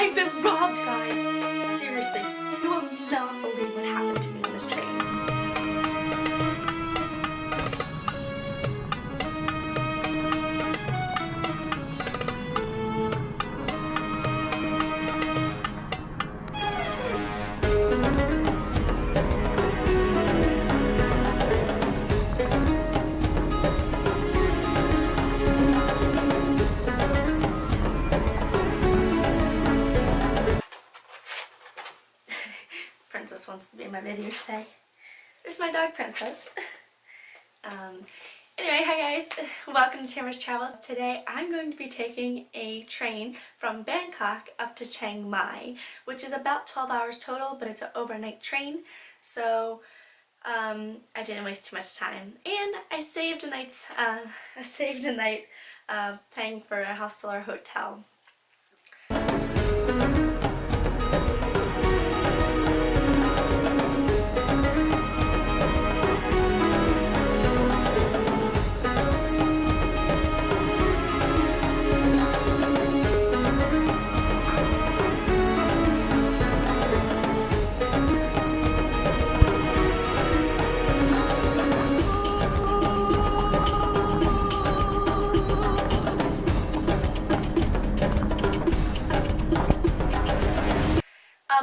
I've been robbed, guys. Seriously, you will not believe what happened to me on this train. Princess wants to be in my video today. This is my dog, Princess. Anyway, hi guys. Welcome to Tameras Travels. Today I'm going to be taking a train from Bangkok up to Chiang Mai, which is about 12 hours total, but it's an overnight train. So I didn't waste too much time, and I saved a night paying for a hostel or hotel.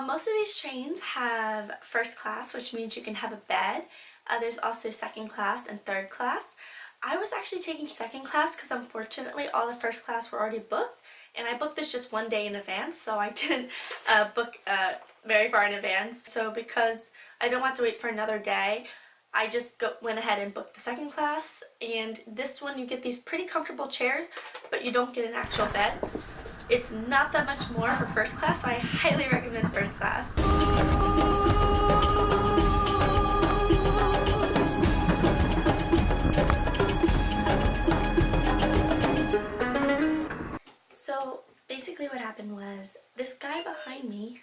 Most of these trains have first class, which means you can have a bed. There's also second class and third class. I was actually taking second class because unfortunately all the first class were already booked, and I booked this just one day in advance, so I didn't book very far in advance. So because I don't want to wait for another day, I just went ahead and booked the second class. And this one, you get these pretty comfortable chairs, but you don't get an actual bed. It's not that much more for first class, so I highly recommend first class. So basically what happened was, this guy behind me,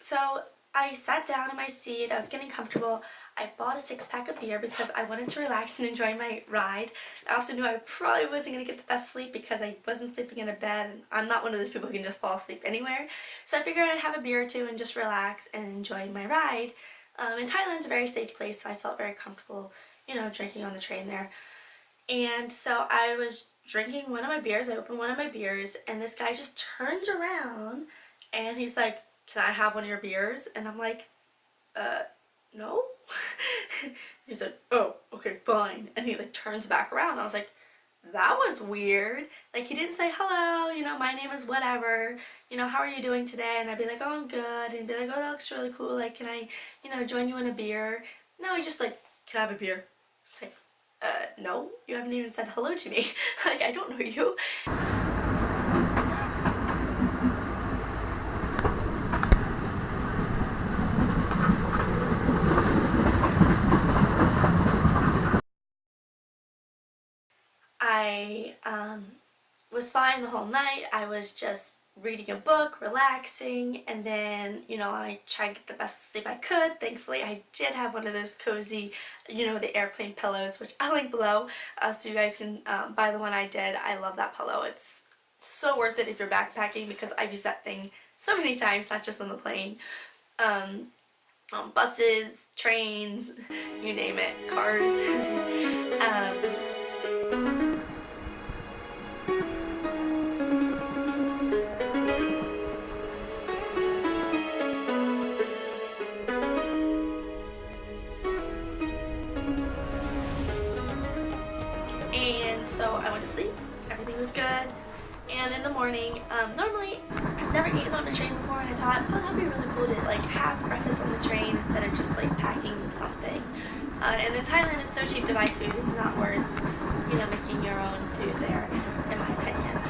so I sat down in my seat, I was getting comfortable. I bought a 6-pack of beer because I wanted to relax and enjoy my ride. I also knew I probably wasn't going to get the best sleep because I wasn't sleeping in a bed, and I'm not one of those people who can just fall asleep anywhere. So I figured I'd have a beer or two and just relax and enjoy my ride. And Thailand's a very safe place, so I felt very comfortable, you know, drinking on the train there. And so I was drinking one of my beers, I opened one of my beers, and this guy just turns around and he's like, "Can I have one of your beers?" And I'm like, no. He said, "Oh, okay, fine." And he like turns back around. I was like, that was weird. Like, he didn't say, "Hello, you know, my name is whatever, you know, how are you doing today?" And I'd be like, "Oh, I'm good." And he'd be like, "Oh, that looks really cool. Like, can I, you know, join you in a beer?" No, he just like, "Can I have a beer?" It's like, no, you haven't even said hello to me. Like, I don't know you. I was fine the whole night. I was just reading a book, relaxing, and then, you know, I tried to get the best sleep I could. Thankfully, I did have one of those cozy, you know, the airplane pillows, which I'll link below, so you guys can buy the one I did. I love that pillow. It's so worth it if you're backpacking, because I've used that thing so many times, not just on the plane. On buses, trains, you name it, cars. And so I went to sleep, everything was good, and in the morning, normally I've never eaten on a train before, and I thought, oh, that'd be really cool to like have breakfast on the train instead of just like packing something. And in Thailand, it's so cheap to buy food, it's not worth, you know, making your own food there, in my opinion.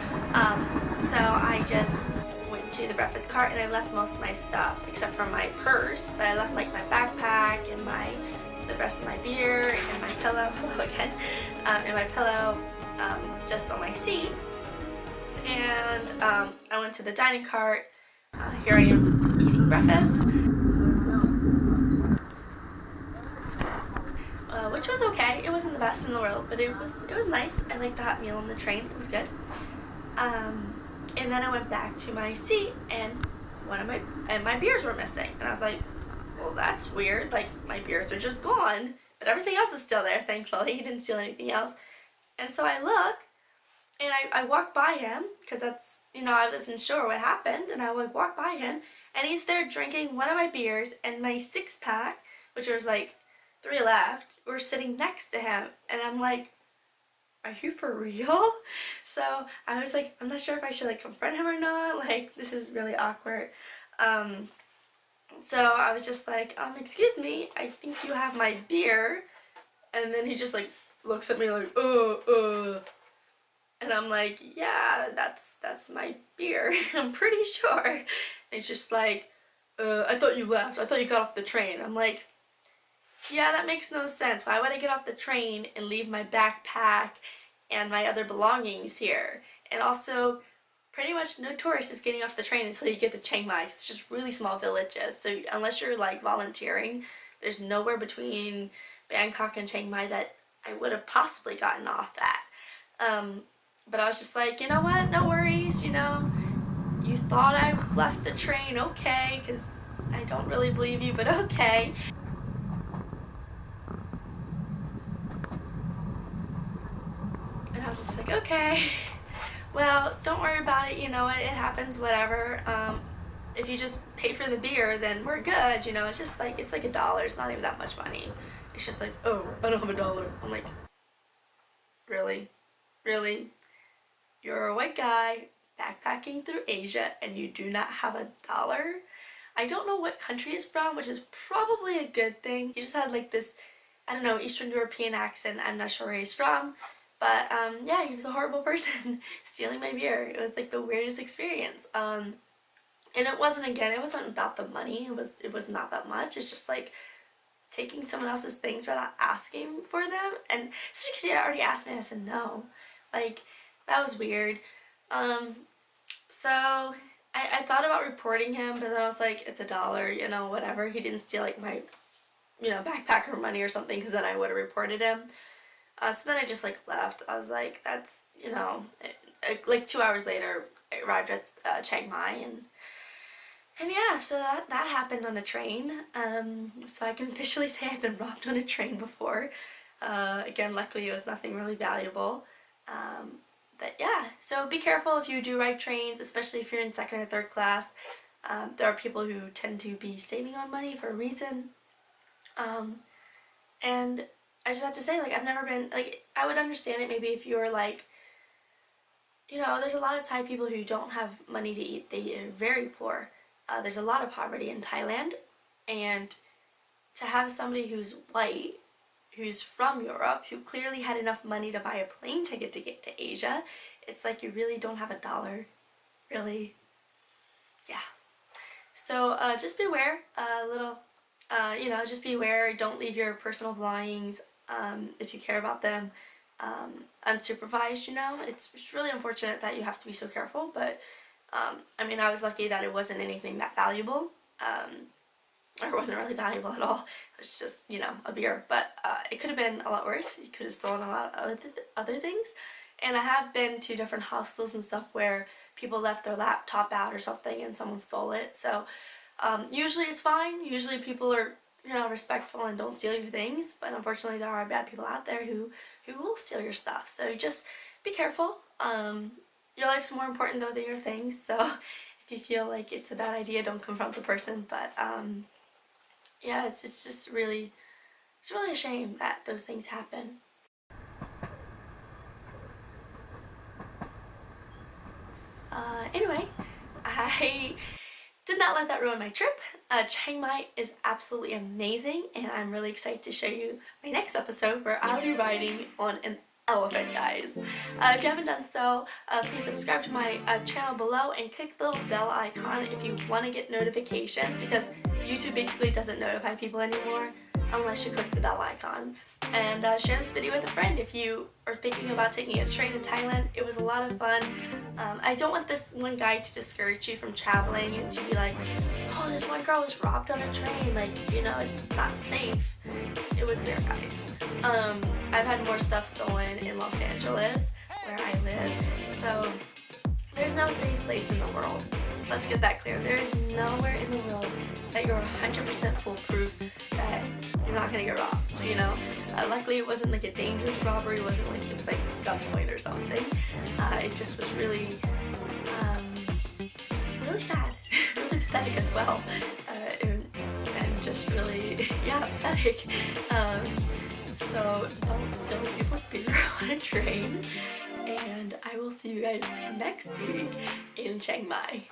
So I just went to the breakfast cart and I left most of my stuff, except for my purse, but I left like my backpack and the rest of my beer and my pillow, hello again, and my pillow just on my seat. And I went to the dining cart. Here I am eating breakfast, which was okay. It wasn't the best in the world, but it was nice. I liked the hot meal on the train. It was good. And then I went back to my seat, and my beers were missing, and I was like, well, that's weird. Like, my beers are just gone, but everything else is still there. Thankfully, he didn't steal anything else. And so I look, and I walk by him because that's, I wasn't sure what happened, and I would walk by him, and he's there drinking one of my beers, and my 6-pack, which was like 3 left, were sitting next to him, and I'm like, are you for real? So I was like, I'm not sure if I should like confront him or not. Like, this is really awkward. So I was just like, excuse me, I think you have my beer. And then he just like looks at me like, and I'm like, yeah, that's my beer. I'm pretty sure. And he's just like, I thought you left. I thought you got off the train. I'm like, yeah, that makes no sense. Why would I get off the train and leave my backpack and my other belongings here? And also, pretty much no tourist is getting off the train until you get to Chiang Mai. It's just really small villages. So unless you're like volunteering, there's nowhere between Bangkok and Chiang Mai that I would have possibly gotten off at. But I was just like, you know what? No worries, you thought I left the train, okay, because I don't really believe you, but okay. And I was just like, okay, well, don't worry about it, it happens, whatever. If you just pay for the beer, then we're good, it's just like, it's like $1, it's not even that much money. It's just like, oh, I don't have $1. I'm like, really? Really? You're a white guy backpacking through Asia and you do not have $1? I don't know what country he's from, which is probably a good thing. He just had like this, I don't know, Eastern European accent. I'm not sure where he's from. But yeah, he was a horrible person stealing my beer. It was like the weirdest experience. And it wasn't about the money. It was not that much. It's just like taking someone else's things without asking for them. And especially because he already asked me, I said no. Like, that was weird. So I thought about reporting him, but then I was like, it's $1, whatever. He didn't steal like my, backpack or money or something, because then I would have reported him. So then I just like left. I was like, that's, like 2 hours later, I arrived at Chiang Mai, and yeah, so that happened on the train. So I can officially say I've been robbed on a train before. Again, luckily it was nothing really valuable. But yeah, so be careful if you do ride trains, especially if you're in 2nd or 3rd class. There are people who tend to be saving on money for a reason. And I just have to say, like, I've never been, like, I would understand it maybe if you were like, there's a lot of Thai people who don't have money to eat. They are very poor. There's a lot of poverty in Thailand, and to have somebody who's white, who's from Europe, who clearly had enough money to buy a plane ticket to get to Asia, it's like you really don't have $1. Really. Yeah. So just beware, just beware. Don't leave your personal belongings, if you care about them, unsupervised, It's really unfortunate that you have to be so careful, but I mean, I was lucky that it wasn't anything that valuable. Or it wasn't really valuable at all. It was just, a beer. But it could have been a lot worse. You could have stolen a lot of other things. And I have been to different hostels and stuff where people left their laptop out or something and someone stole it. So usually it's fine. Usually people are, respectful and don't steal your things. But unfortunately there are bad people out there who will steal your stuff. So just be careful. Your life's more important though than your things. So if you feel like it's a bad idea, don't confront the person. But yeah, it's just really, it's really a shame that those things happen. Anyway, I did not let that ruin my trip. Chiang Mai is absolutely amazing, and I'm really excited to show you my next episode where I'll be riding on an elephant, guys. If you haven't done so, please subscribe to my channel below and click the little bell icon if you want to get notifications, because YouTube basically doesn't notify people anymore unless you click the bell icon. And share this video with a friend if you are thinking about taking a train to Thailand. It was a lot of fun. I don't want this one guy to discourage you from traveling and to be like, oh, this one girl was robbed on a train, like, it's not safe. It was weird, guys. I've had more stuff stolen in Los Angeles, where I live, so there's no safe place in the world. Let's get that clear. There is nowhere in the world that you're 100% foolproof that you're not gonna get robbed, you know? Luckily it wasn't like a dangerous robbery, it wasn't like it was like gunpoint or something. It just was really, really sad, really pathetic as well, and just really, yeah, pathetic. So don't steal people's beer on a train, and I will see you guys next week in Chiang Mai.